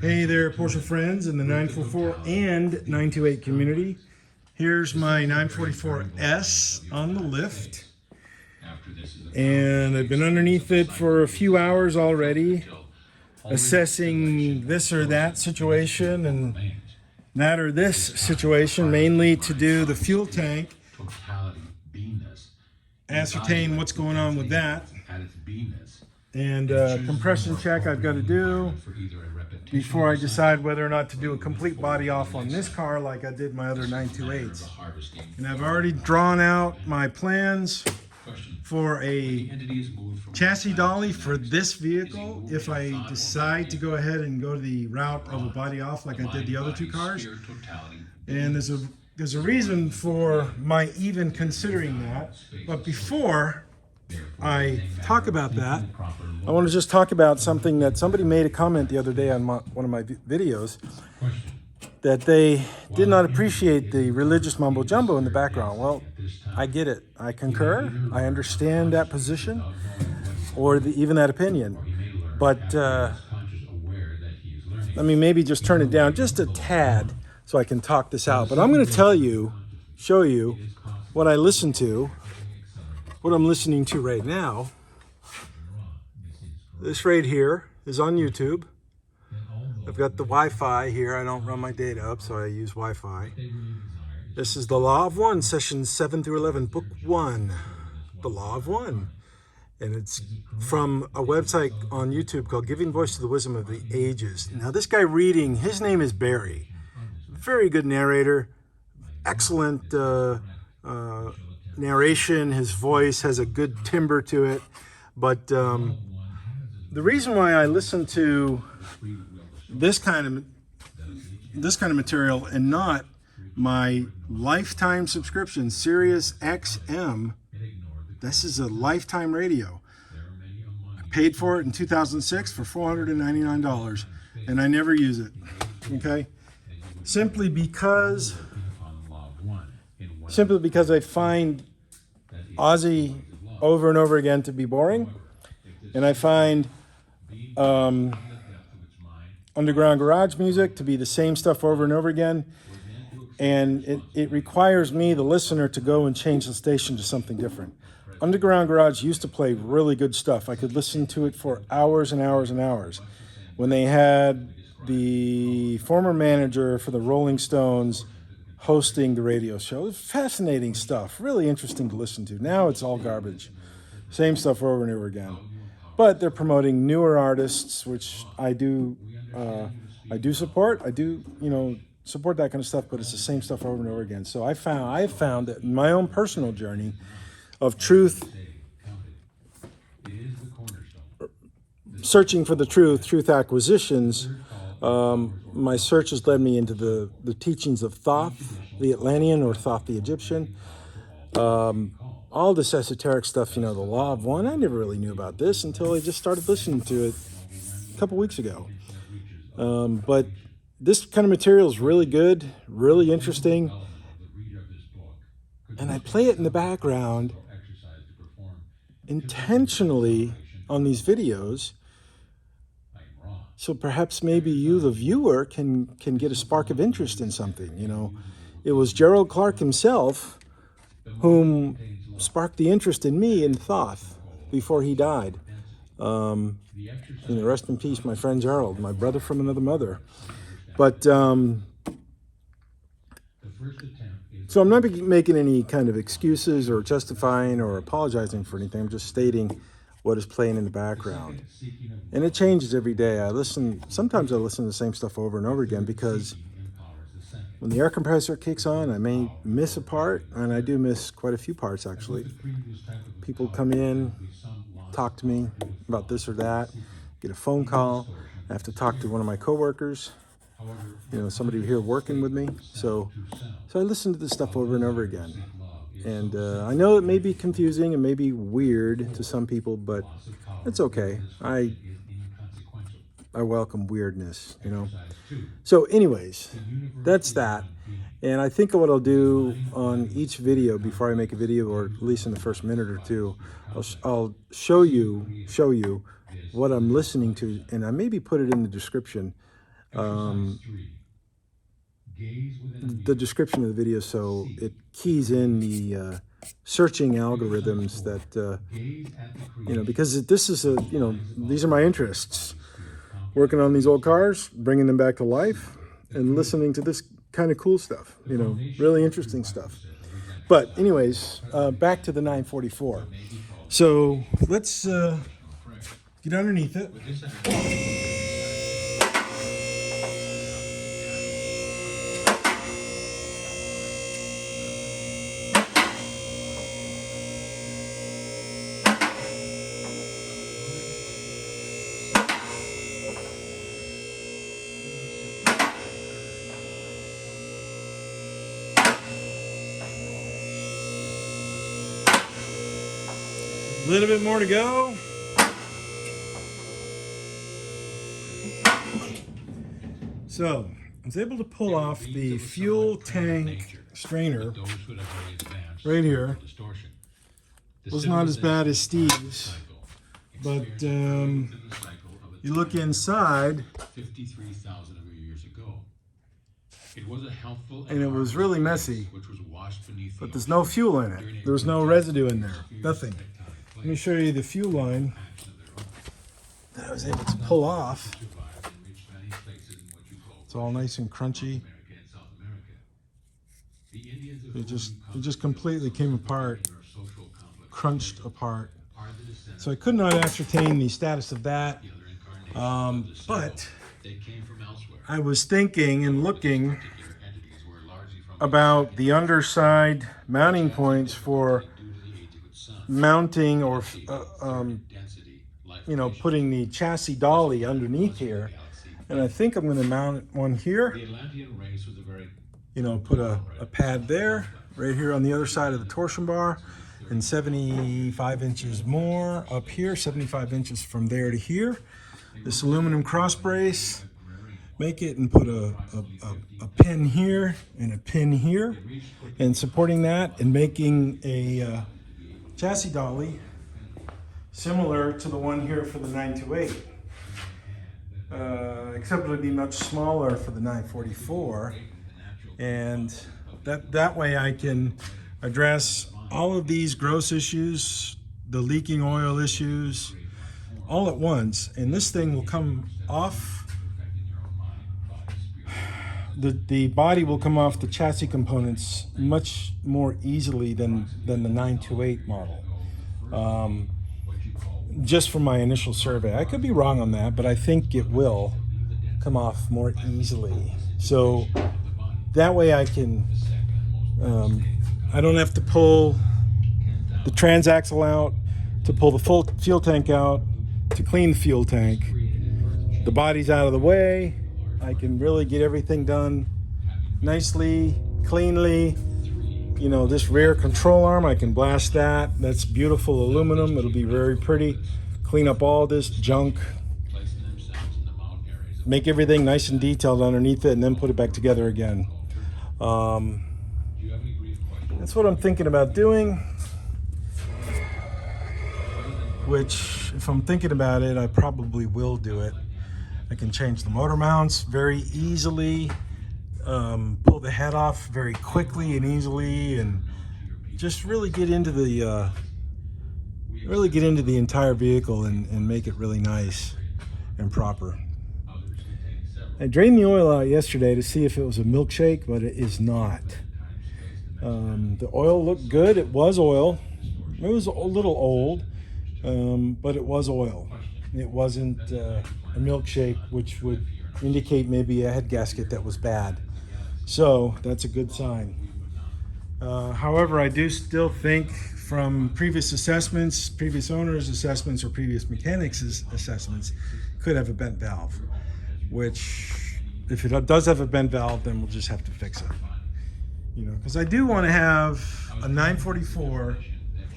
Hey there, Porsche friends in the 944 and 928 community. Here's my 944S on the lift. And I've been underneath it for a few hours already, assessing this or that situation and that or this situation, mainly to do the fuel tank, ascertain what's going on with that, and compression check I've got to do before I decide whether or not to do a complete body off on this car like I did my other 928s. And I've already drawn out my plans for a chassis dolly for this vehicle if I decide to go ahead and go the route of a body off like I did the other two cars. And there's a reason for my even considering that. But before I talk about that, I want to just talk about something that somebody made a comment the other day on one of my videos, that they did not appreciate the religious mumbo jumbo in the background. Well, I get it. I concur. I understand that position or even that opinion. But let me maybe just turn it down just a tad so I can talk this out. But I'm going to show you what I listen to, what I'm listening to right now. This right here is on YouTube. I've got the Wi-Fi here. I don't run my data up, so I use Wi-Fi. This is The Law of One, sessions 7 through 11, book 1, The Law of One. And it's from a website on YouTube called Giving Voice to the Wisdom of the Ages. Now, this guy reading, his name is Barry. Very good narrator, excellent narration. His voice has a good timbre to it. But the reason why I listen to this kind of material and not my lifetime subscription, Sirius XM, this is a lifetime radio. I paid for it in 2006 for $499, and I never use it. Okay, simply because I find Ozzy over and over again to be boring, and I find underground garage music to be the same stuff over and over again, and it requires me, the listener, to go and change the station to something different. Underground garage used to play really good stuff. I could listen to it for hours and hours and hours. When they had the former manager for the Rolling Stones hosting the radio show, it was fascinating stuff, really interesting to listen to. Now it's all garbage, same stuff over and over again. But they're promoting newer artists, which I do support. I do, support that kind of stuff, but it's the same stuff over and over again. So I found that in my own personal journey of truth, searching for the truth acquisitions, my search has led me into the teachings of Thoth, the Atlantean, or Thoth, the Egyptian. All this esoteric stuff, the Law of One, I never really knew about this until I just started listening to it a couple weeks ago. But this kind of material is really good, really interesting. And I play it in the background intentionally on these videos. So perhaps maybe you, the viewer, can get a spark of interest in something. It was Gerald Clark himself whom sparked the interest in me in Thoth before he died. Rest in peace, my friend Gerald, my brother from another mother. But so I'm not making any kind of excuses or justifying or apologizing for anything. I'm just stating what is playing in the background. And it changes every day. Sometimes I listen to the same stuff over and over again because when the air compressor kicks on, I may miss a part, and I do miss quite a few parts, actually. People come in, talk to me about this or that, get a phone call. I have to talk to one of my coworkers, somebody here working with me. So I listen to this stuff over and over again. And I know it may be confusing and may be weird to some people, but it's okay. I welcome weirdness, So anyways, that's that. And I think what I'll do on each video before I make a video, or at least in the first minute or two, I'll show you what I'm listening to, and I maybe put it in the description, the description of the video, so it keys in the searching algorithms that, you know, because this is a, you know, these are my interests. Working on these old cars, bringing them back to life, and listening to this kind of cool stuff, you know, really interesting stuff. But anyways, back to the 944. So let's get underneath it. A little bit more to go. So I was able to pull off the fuel tank strainer right here. It was not as bad as Steve's, but you look inside, and it was really messy, but there's no fuel in it. There was no residue in there, nothing. Let me show you the fuel line that I was able to pull off. It's all nice and crunchy. It just completely came apart, crunched apart. So I could not ascertain the status of that, but I was thinking and looking about the underside mounting points for mounting or you know, putting the chassis dolly underneath here, and I think I'm going to mount one here, you know, put a pad there right here on the other side of the torsion bar, and 75 inches more up here, 75 inches from there to here, this aluminum cross brace, make it and put a pin here and a pin here, and supporting that and making a chassis dolly similar to the one here for the 928, except it would be much smaller for the 944, and that way I can address all of these gross issues, the leaking oil issues, all at once, and this thing will come off. The body will come off the chassis components much more easily than the 928 model. Just from my initial survey. I could be wrong on that, but I think it will come off more easily. So that way I can, I don't have to pull the transaxle out, to pull the full fuel tank out, to clean the fuel tank. The body's out of the way. I can really get everything done nicely, cleanly. You know, this rear control arm, I can blast that. That's beautiful aluminum. It'll be very pretty. Clean up all this junk. Make everything nice and detailed underneath it, and then put it back together again. That's what I'm thinking about doing. Which, if I'm thinking about it, I probably will do it. I can change the motor mounts very easily, pull the head off very quickly and easily, and just really get into the entire vehicle and make it really nice and proper. I drained the oil out yesterday to see if it was a milkshake, but it is not. The oil looked good. It was oil. It was a little old, but it was oil. It wasn't a milkshake, which would indicate maybe a head gasket that was bad. So that's a good sign. However, I do still think from previous assessments, previous owners' assessments, or previous mechanics' assessments, could have a bent valve, which if it does have a bent valve, then we'll just have to fix it. You know, because I do want to have a 944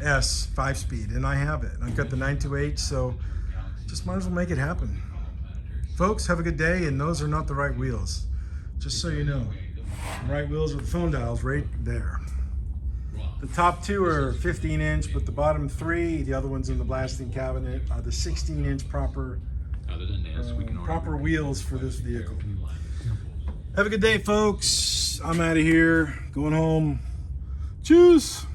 S 5-speed, and I have it. I've got the 928, so just might as well make it happen. Folks, have a good day, and those are not the right wheels. Just so you know, the right wheels with the phone dials right there. The top two are 15-inch, but the bottom three, the other ones in the blasting cabinet, are the 16-inch proper proper wheels for this vehicle. Have a good day, folks. I'm out of here, going home. Cheers.